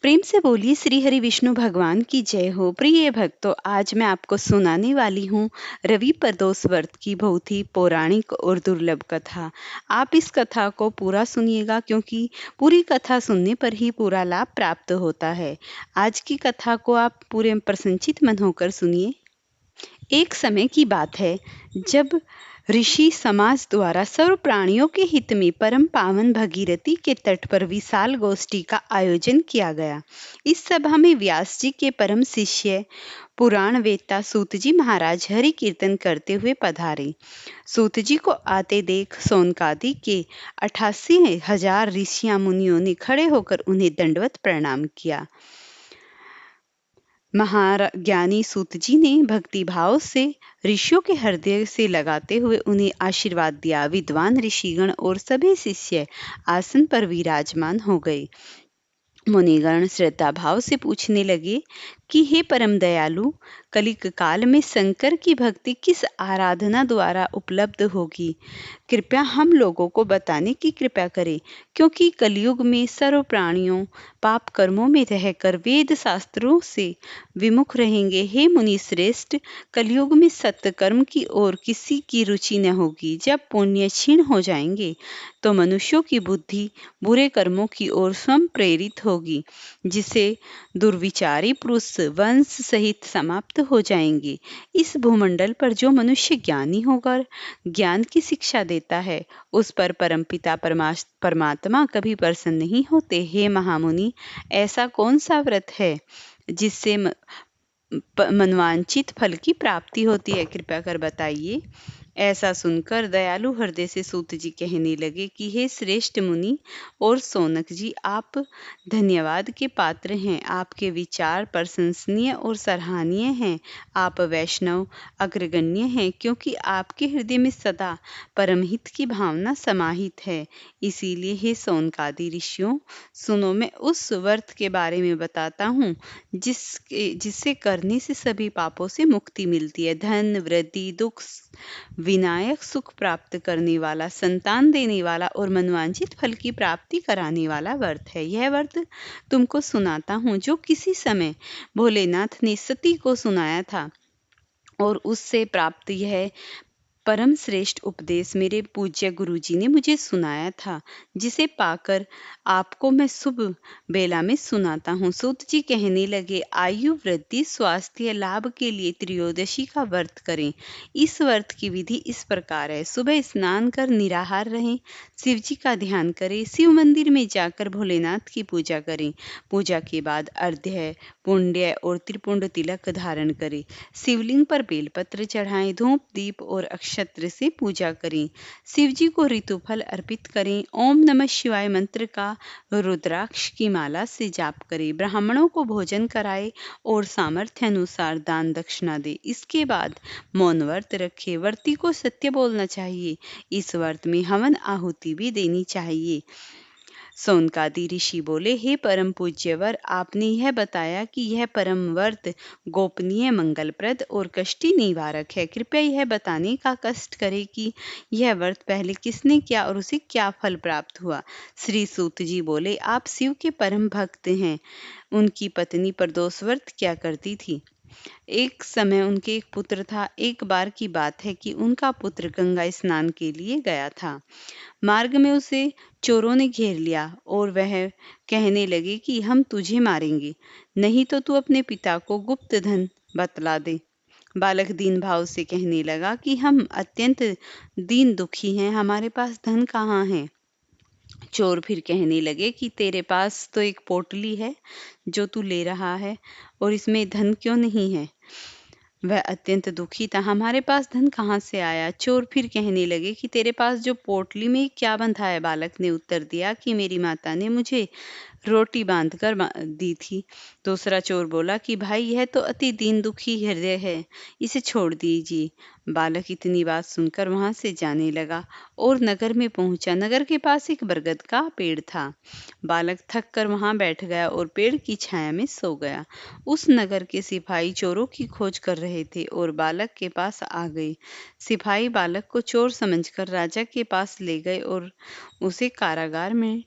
प्रेम से बोलिए श्री हरि विष्णु भगवान की जय हो। प्रिय भक्तों, आज मैं आपको सुनाने वाली हूँ रवि प्रदोष व्रत की बहुत ही पौराणिक और दुर्लभ कथा। आप इस कथा को पूरा सुनिएगा, क्योंकि पूरी कथा सुनने पर ही पूरा लाभ प्राप्त होता है। आज की कथा को आप पूरे प्रसन्नचित मन होकर सुनिए। एक समय की बात है, जब ऋषि समाज द्वारा सर्व प्राणियों के हित में परम पावन भगीरथी के तट पर विशाल गोष्ठी का आयोजन किया गया। इस सभा में व्यास जी के परम शिष्य पुराण वेत्ता सूत जी महाराज हरि कीर्तन करते हुए पधारे। सूत जी को आते देख सोनकादि के 88,000 ऋषियां मुनियों ने खड़े होकर उन्हें दंडवत प्रणाम किया। महाज्ञानी सूत जी ने भक्ति भाव से ऋषियों के हृदय से लगाते हुए उन्हें आशीर्वाद दिया। विद्वान ऋषिगण और सभी शिष्य आसन पर विराजमान हो गए। मुनिगण श्रद्धा भाव से पूछने लगे कि हे परम दयालु, कलिक काल में शंकर की भक्ति किस आराधना द्वारा उपलब्ध होगी? कृपया हम लोगों को बताने की कृपा करें, क्योंकि कलयुग में सर्व प्राणियों पाप कर्मों में रहकर वेद शास्त्रों से विमुख रहेंगे। हे मुनि श्रेष्ठ, कलयुग में सत्कर्म की ओर किसी की रुचि न होगी। जब पुण्य क्षीण हो जाएंगे तो मनुष्यों की बुद्धि बुरे कर्मों की ओर स्वयं प्रेरित होगी, जिससे दुर्विचारी पुरुष वंश सहित समाप्त हो जाएंगे। इस भूमंडल पर जो मनुष्य ज्ञानी होकर ज्ञान की शिक्षा देता है, उस पर परमपिता परमात्मा कभी प्रसन्न नहीं होते। हे महामुनि, ऐसा कौन सा व्रत है जिससे मनवांचित फल की प्राप्ति होती है? कृपया कर बताइए। ऐसा सुनकर दयालु हृदय से सूत जी कहने लगे कि हे श्रेष्ठ मुनि और सोनक जी, आप धन्यवाद के पात्र हैं। आपके विचार प्रशंसनीय और सराहनीय हैं। आप वैष्णव अग्रगण्य हैं, क्योंकि आपके हृदय में सदा परमहित की भावना समाहित है। इसीलिए हे सोनकादि ऋषियों, सुनो, मैं उस व्रत के बारे में बताता हूँ जिससे करने से सभी पापों से मुक्ति मिलती है। धन वृद्धि दुख विनायक सुख प्राप्त करने वाला, संतान देने वाला और मनवांछित फल की प्राप्ति कराने वाला व्रत है। यह व्रत तुमको सुनाता हूँ, जो किसी समय भोलेनाथ ने सती को सुनाया था, और उससे प्राप्त यह परम श्रेष्ठ उपदेश मेरे पूज्य गुरुजी ने मुझे सुनाया था, जिसे पाकर आपको मैं शुभ बेला में सुनाता हूँ। सूत जी कहने लगे, आयु वृद्धि स्वास्थ्य लाभ के लिए त्रयोदशी का व्रत करें। इस व्रत की विधि इस प्रकार है। सुबह स्नान कर निराहार रहें, शिव जी का ध्यान करें, शिव मंदिर में जाकर भोलेनाथ की पूजा करें। पूजा के बाद अर्घ्य पुण्य और त्रिपुंड तिलक धारण करें। शिवलिंग पर बेलपत्र चढ़ाएं, धूप दीप और अक्षत्र से पूजा करें। शिव जी को ऋतुफल अर्पित करें। ओम नमः शिवाय मंत्र का रुद्राक्ष की माला से जाप करें। ब्राह्मणों को भोजन कराएं और सामर्थ्य अनुसार दान दक्षिणा दे। इसके बाद मौन व्रत रखें। व्रती को सत्य बोलना चाहिए। इस व्रत में हवन आहुति भी देनी चाहिए। सोनकादि ऋषि बोले, हे परम पूज्यवर, आपने यह बताया कि यह परम व्रत गोपनीय, मंगलप्रद और कष्टि निवारक है। कृपया यह बताने का कष्ट करें कि यह व्रत पहले किसने किया और उसे क्या फल प्राप्त हुआ। श्री सूत जी बोले, आप शिव के परम भक्त हैं। उनकी पत्नी प्रदोष व्रत क्या करती थी? एक समय उनके एक पुत्र था। एक बार की बात है कि उनका पुत्र गंगा स्नान के लिए गया था। मार्ग में उसे चोरों ने घेर लिया और वह कहने लगे कि हम तुझे मारेंगे, नहीं तो तू अपने पिता को गुप्त धन बतला दे। बालक दीन भाव से कहने लगा कि हम अत्यंत दीन दुखी हैं, हमारे पास धन कहाँ है। चोर फिर कहने लगे कि तेरे पास तो एक पोटली है जो तू ले रहा है, और इसमें धन क्यों नहीं है? वह अत्यंत दुखी था। हमारे पास धन कहाँ से आया? चोर फिर कहने लगे कि तेरे पास जो पोटली में क्या बंधा है? बालक ने उत्तर दिया कि मेरी माता ने मुझे रोटी बांधकर दी थी। दूसरा चोर बोला कि भाई, यह तो अति दीन दुखी हृदय है, इसे छोड़ दीजिए। बालक इतनी बात सुनकर वहां से जाने लगा और नगर में पहुंचा। नगर के पास एक बरगद का पेड़ था। बालक थक कर वहां बैठ गया और पेड़ की छाया में सो गया। उस नगर के सिपाही चोरों की खोज कर रहे थे और बालक के पास आ गए। सिपाही बालक को चोर समझकर राजा के पास ले गए और उसे कारागार में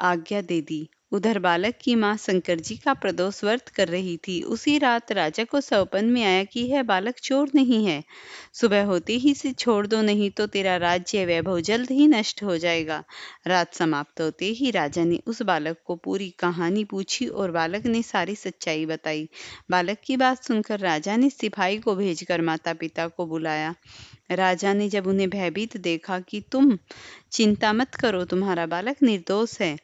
आज्ञा दे दी उधर बालक की माँ शंकर जी का प्रदोष व्रत कर रही थी। उसी रात राजा को सौपन में आया कि यह बालक चोर नहीं है, सुबह होते ही इसे छोड़ दो, नहीं तो तेरा राज्य वैभव जल्द ही नष्ट हो जाएगा। रात समाप्त होते ही राजा ने उस बालक को पूरी कहानी पूछी और बालक ने सारी सच्चाई बताई। बालक की बात सुनकर राजा ने सिपाही को भेजकर माता पिता को बुलाया। राजा ने जब उन्हें भयभीत देखा कि तुम चिंता मत करो, तुम्हारा बालक निर्दोष है,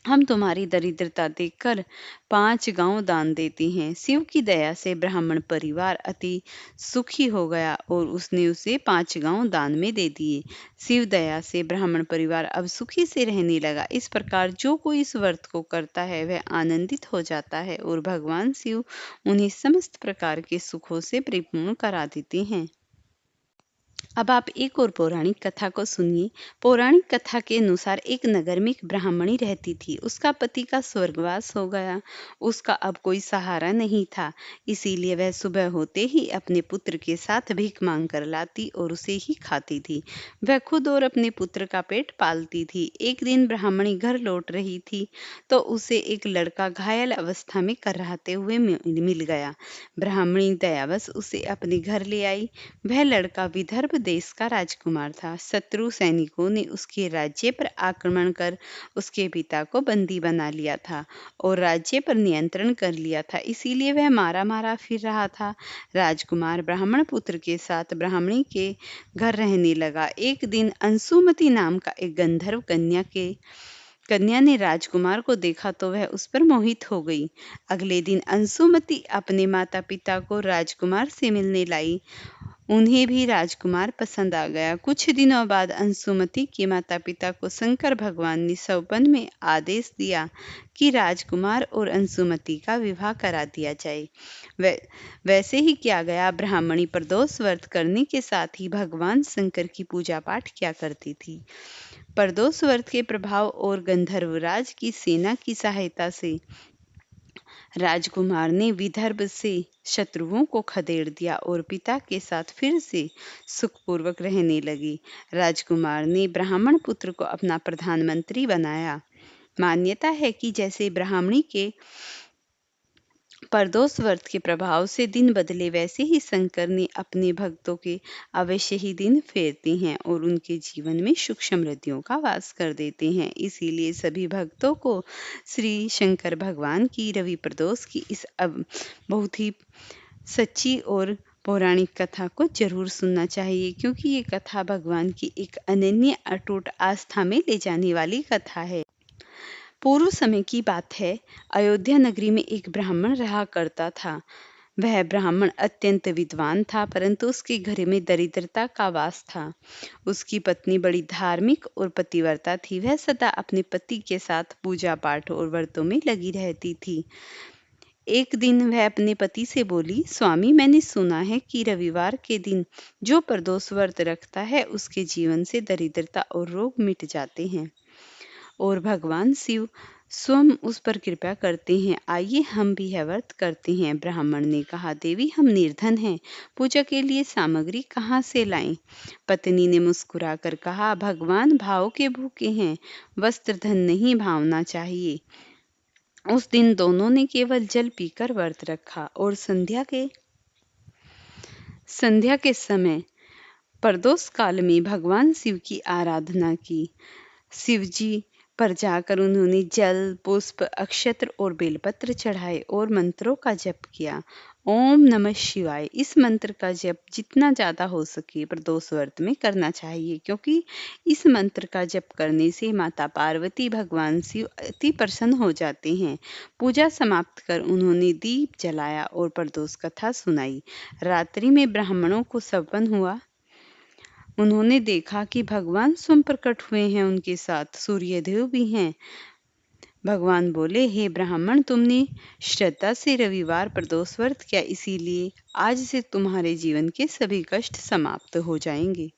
हम तुम्हारी दरिद्रता देखकर 5 गांव दान देते हैं। शिव की दया से ब्राह्मण परिवार अति सुखी हो गया और उसने उसे 5 गांव दान में दे दिए। शिव दया से ब्राह्मण परिवार अब सुखी से रहने लगा। इस प्रकार जो कोई इस व्रत को करता है वह आनंदित हो जाता है और भगवान शिव उन्हें समस्त प्रकार के सुखों से परिपूर्ण करा देते हैं। अब आप एक और पौराणिक कथा को सुनिए। पौराणिक कथा के अनुसार एक नगर में एक ब्राह्मणी रहती थी। उसका पति का स्वर्गवास हो गया। उसका अब कोई सहारा नहीं था, इसीलिए वह सुबह होते ही अपने पुत्र के साथ भीख मांग कर लाती और उसे ही खाती थी। वह खुद और अपने पुत्र का पेट पालती थी। एक दिन ब्राह्मणी घर लौट रही थी तो उसे एक लड़का घायल अवस्था में कराहते हुए मिल गया। ब्राह्मणी दयावश उसे अपने घर ले आई। वह लड़का विदर्भ देश का राजकुमार था। शत्रु सैनिकों ने उसके राज्य पर आक्रमण कर उसके पिता को बंदी बना लिया था और राज्य पर नियंत्रण कर लिया था, इसीलिए वह मारा मारा फिर रहा था। राजकुमार ब्राह्मण पुत्र के साथ ब्राह्मणी के घर रहने लगा। एक दिन अंशुमती नाम का एक गंधर्व कन्या ने राजकुमार को देखा तो वह उस पर मोहित हो गई। अगले दिन अंशुमती अपने माता पिता को राजकुमार से मिलने लाई। उन्हें भी राजकुमार पसंद आ गया। कुछ दिनों बाद अंशुमती के माता पिता को शंकर भगवान ने सौपन में आदेश दिया कि राजकुमार और अंशुमती का विवाह करा दिया जाए। वैसे ही किया गया। ब्राह्मणी प्रदोष व्रत करने के साथ ही भगवान शंकर की पूजा पाठ किया करती थी। प्रदोष व्रत के प्रभाव और गंधर्वराज की सेना की सहायता से राजकुमार ने विदर्भ से शत्रुओं को खदेड़ दिया और पिता के साथ फिर से सुखपूर्वक रहने लगी। राजकुमार ने ब्राह्मण पुत्र को अपना प्रधानमंत्री बनाया। मान्यता है कि जैसे ब्राह्मणी के प्रदोष व्रत के प्रभाव से दिन बदले, वैसे ही शंकर ने अपने भक्तों के अवश्य ही दिन फेरते हैं और उनके जीवन में सुख समृद्धियों का वास कर देते हैं। इसीलिए सभी भक्तों को श्री शंकर भगवान की रवि प्रदोष की इस बहुत ही सच्ची और पौराणिक कथा को जरूर सुनना चाहिए, क्योंकि ये कथा भगवान की एक अनन्य अटूट आस्था में ले जाने वाली कथा है। पूर्व समय की बात है। अयोध्या नगरी में एक ब्राह्मण रहा करता था। वह ब्राह्मण अत्यंत विद्वान था, परंतु उसके घर में दरिद्रता का वास था। उसकी पत्नी बड़ी धार्मिक और पतिव्रता थी। वह सदा अपने पति के साथ पूजा पाठ और व्रतों में लगी रहती थी। एक दिन वह अपने पति से बोली, स्वामी, मैंने सुना है कि रविवार के दिन जो प्रदोष व्रत रखता है उसके जीवन से दरिद्रता और रोग मिट जाते हैं और भगवान शिव स्वयं उस पर कृपा करते हैं। आइए हम भी यह व्रत करते हैं। ब्राह्मण ने कहा, देवी, हम निर्धन हैं, पूजा के लिए सामग्री कहाँ से लाएं? पत्नी ने मुस्कुराकर कहा, भगवान भाव के भूखे हैं, वस्त्र धन नहीं भावना चाहिए। उस दिन दोनों ने केवल जल पीकर व्रत रखा और संध्या के समय प्रदोष काल में भगवान शिव की आराधना की। शिवजी पर जाकर उन्होंने जल, पुष्प, अक्षत्र और बेलपत्र चढ़ाए और मंत्रों का जप किया। ओम नमः शिवाय। इस मंत्र का जप जितना ज्यादा हो सके प्रदोष व्रत में करना चाहिए, क्योंकि इस मंत्र का जप करने से माता पार्वती, भगवान शिव अति प्रसन्न हो जाते हैं। पूजा समाप्त कर उन्होंने दीप जलाया और प्रदोष कथा सुनाई। रात्रि में ब्राह्मणों को सपन हुआ। उन्होंने देखा कि भगवान स्वयं प्रकट हुए हैं, उनके साथ सूर्यदेव भी हैं। भगवान बोले, हे ब्राह्मण, तुमने श्रद्धा से रविवार प्रदोष व्रत किया, इसीलिए आज से तुम्हारे जीवन के सभी कष्ट समाप्त हो जाएंगे।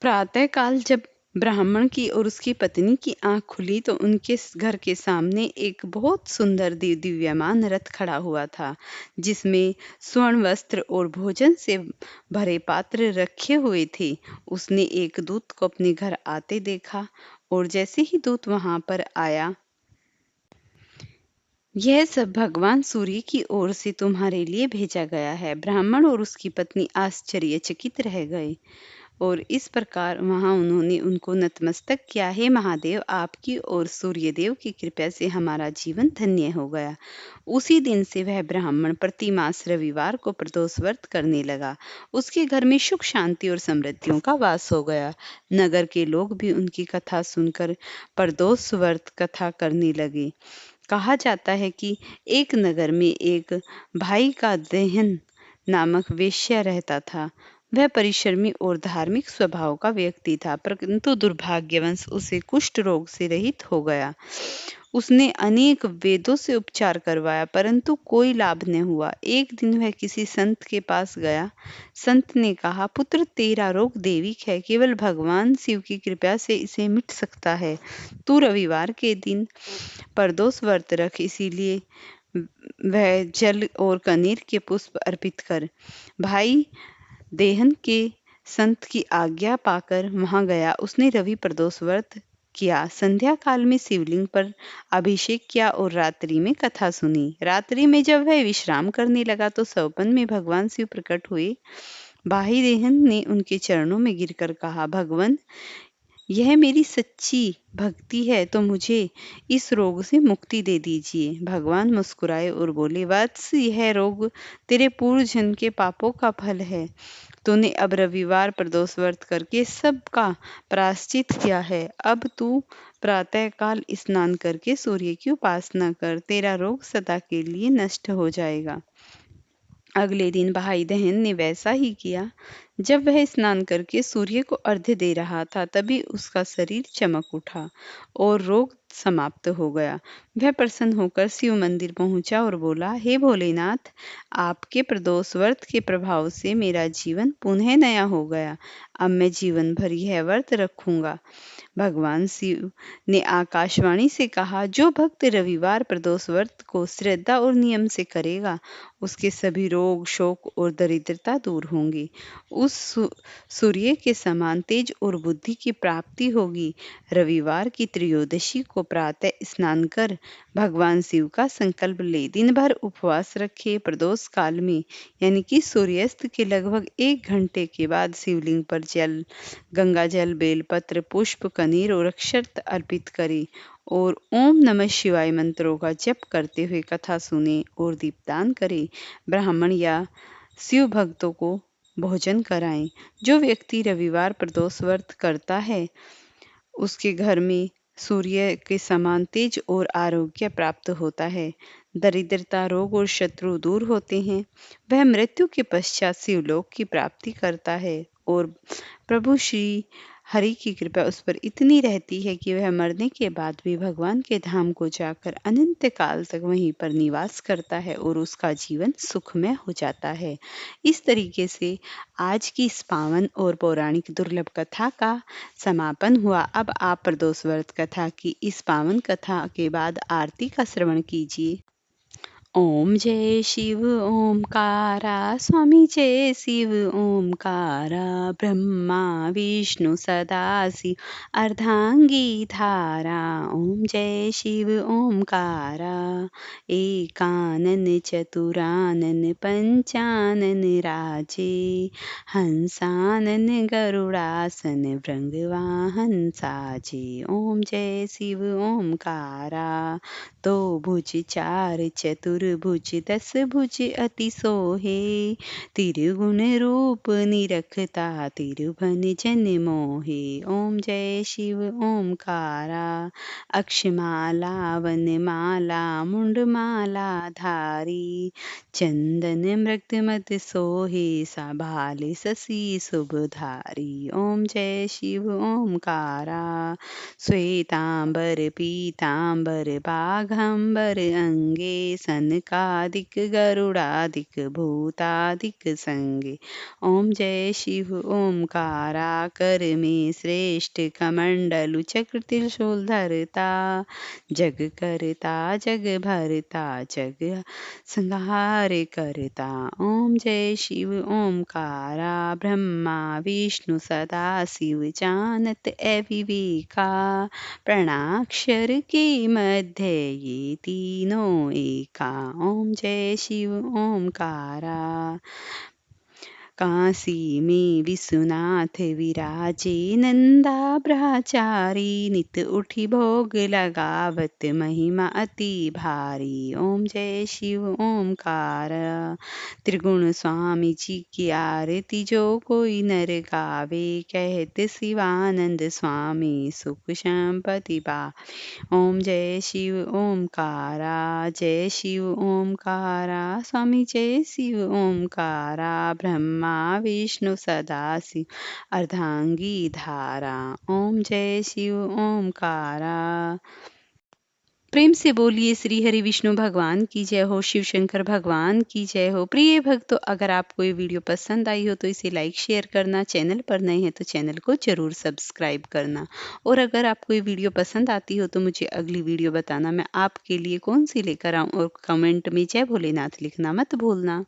प्रातः काल जब ब्राह्मण की और उसकी पत्नी की आंख खुली तो उनके घर के सामने एक बहुत सुंदर दिव्यमान रथ खड़ा हुआ था, जिसमें स्वर्ण वस्त्र और भोजन से भरे पात्र रखे हुए थे। उसने एक दूत को अपने घर आते देखा और जैसे ही दूत वहां पर आया, यह सब भगवान सूर्य की ओर से तुम्हारे लिए भेजा गया है। ब्राह्मण और उसकी पत्नी आश्चर्यचकित रह गए और इस प्रकार वहां उन्होंने उनको नतमस्तक किया। हे महादेव, आपकी और सूर्यदेव की कृपा से हमारा जीवन धन्य हो गया। उसी दिन से वह ब्राह्मण प्रति मास रविवार को प्रदोष व्रत करने लगा। उसके घर में सुख शांति और समृद्धियों का वास हो गया। नगर के लोग भी उनकी कथा सुनकर प्रदोष व्रत कथा करने लगे। कहा जाता है कि एक नगर में एक भाई का देहन नामक वेश्या रहता था। वह परिश्रमी और धार्मिक स्वभाव का व्यक्ति था, परंतु दुर्भाग्यवश उसे कुष्ठ रोग से रहित हो गया। उसने अनेक वेदों से उपचार करवाया, परंतु कोई लाभ न हुआ। एक दिन वह किसी संत के पास गया। संत ने कहा, पुत्र, तेरा रोग दैविक है, केवल भगवान शिव की कृपा से इसे मिट सकता है। तू रविवार के दिन प्रदोष व्रत रख, इसीलिए वह जल और कनेर के पुष्प अर्पित कर। भाई देहन के संत की आज्ञा पाकर वहां गया। उसने रवि प्रदोष व्रत किया, संध्या काल में शिवलिंग पर अभिषेक किया और रात्रि में कथा सुनी। रात्रि में जब वह विश्राम करने लगा तो स्वप्न में भगवान शिव प्रकट हुए। भाई देहन ने उनके चरणों में गिरकर कहा, भगवान, यह मेरी सच्ची भक्ति है तो मुझे इस रोग से मुक्ति दे दीजिए। भगवान मुस्कुराए और बोले, वत्स, यह रोग तेरे पूर्व जन्म के पापों का फल है। तूने अब रविवार प्रदोष व्रत करके सबका प्रायश्चित किया है। अब तू प्रातः काल स्नान करके सूर्य की उपासना कर, तेरा रोग सदा के लिए नष्ट हो जाएगा। अगले दिन भाई दहन ने वैसा ही किया। जब वह स्नान करके सूर्य को अर्घ्य दे रहा था, तभी उसका शरीर चमक उठा और रोग समाप्त हो गया। वह प्रसन्न होकर शिव मंदिर पहुंचा और बोला, हे भोलेनाथ, आपके प्रदोष व्रत के प्रभाव से मेरा जीवन पुनः नया हो गया। अब मैं जीवन भर यह व्रत रखूंगा। भगवान शिव ने आकाशवाणी से कहा, जो भक्त रविवार प्रदोष व्रत को श्रद्धा और नियम से करेगा, उसके सभी रोग, शोक और दरिद्रता दूर होंगे। उस सूर्य के समान तेज और बुद्धि की प्राप्ति होगी। रविवार की त्रयोदशी को प्रातः स्नान कर भगवान शिव का संकल्प ले, दिन भर उपवास रखे। प्रदोष काल में यानी कि सूर्यास्त के लगभग 1 घंटे के बाद शिवलिंग पर जल, गंगा जल, बेलपत्र, पुष्प, कनीर और अक्षत अर्पित करें और ओम नमः शिवाय मंत्रों का जप करते हुए कथा सुने और दीपदान करें। ब्राह्मण या शिव भक्तों को भोजन कराएं। जो व्यक्ति रविवार प्रदोष व्रत करता है, उसके घर में सूर्य के समान तेज और आरोग्य प्राप्त होता है। दरिद्रता, रोग और शत्रु दूर होते हैं। वह मृत्यु के पश्चात शिवलोक की प्राप्ति करता है और प्रभु श्री हरि की कृपा उस पर इतनी रहती है कि वह मरने के बाद भी भगवान के धाम को जाकर अनंत काल तक वहीं पर निवास करता है और उसका जीवन सुखमय हो जाता है। इस तरीके से आज की इस पावन और पौराणिक दुर्लभ कथा का समापन हुआ। अब आप प्रदोष व्रत कथा की इस पावन कथा के बाद आरती का श्रवण कीजिए। ओम जय शिव ओमकारा, स्वामी जय शिव ओमकारा, ब्रह्मा विष्णु सदाशिव अर्धांगी धारा। ओम जय शिव ओमकारा, एकानन चतुरानन पंचानन राजे, हंसानन गरुड़ासन भृंगवाहन साजे। ओम जय शिव ओमकारा, दो भुज चार चतुर्भुज, 10 भुज अति सोहे, तिरगुण रूप निरखता, तिरुभन जन मोहे। ओम जय शिव ओमकारा, अक्षमाला वनमाला मुंडमाला धारी, चंदन मृग मद सोहे, सभाले शशि शुभधारी। ओम जय शिव ओमकारा, श्वेतांबर पीतांबर बाघंबर अंगे, सन सनकादिक गरुडादिक भूतादिक संगे। ओम जय शिव ओमकाराकर में श्रेष्ठ कमंडलु चक्र त्रिशूल धरता। जग करता जग भरता जग संहार करता। ओम जय शिव ओमकारा ब्रह्मा विष्णु सदा शिव जानत अविवेका। प्रणाक्षर के मध्य ये तीनों एका। ओम जय शिव ओमकारा। काशी में विश्वनाथ विराजे नंदा ब्रह्मचारी। नित उठी भोग लगावत महिमा अति भारी। ओम जय शिव ओमकार। त्रिगुण स्वामी जी की आरती जो कोई नर गावे। कहते शिवानंद स्वामी सुख संपत्ति पावे। ओम जय शिव ओमकारा। जय शिव ओमकारा। स्वामी जय शिव ओमकारा। ब्रह्मा विष्णु सदाशिव अर्धांगी धारा। ओम जय शिव ओमकारा। प्रेम से बोलिए श्री हरि विष्णु भगवान की जय हो, शिव शंकर भगवान की जय हो। प्रिय भक्तों, अगर आपको ये वीडियो पसंद आई हो तो इसे लाइक शेयर करना, चैनल पर नए हैं तो चैनल को जरूर सब्सक्राइब करना, और अगर आपको ये वीडियो पसंद आती हो तो मुझे अगली वीडियो बताना मैं आपके लिए कौन सी लेकर आऊँ, और कमेंट में जय भोलेनाथ लिखना मत भूलना।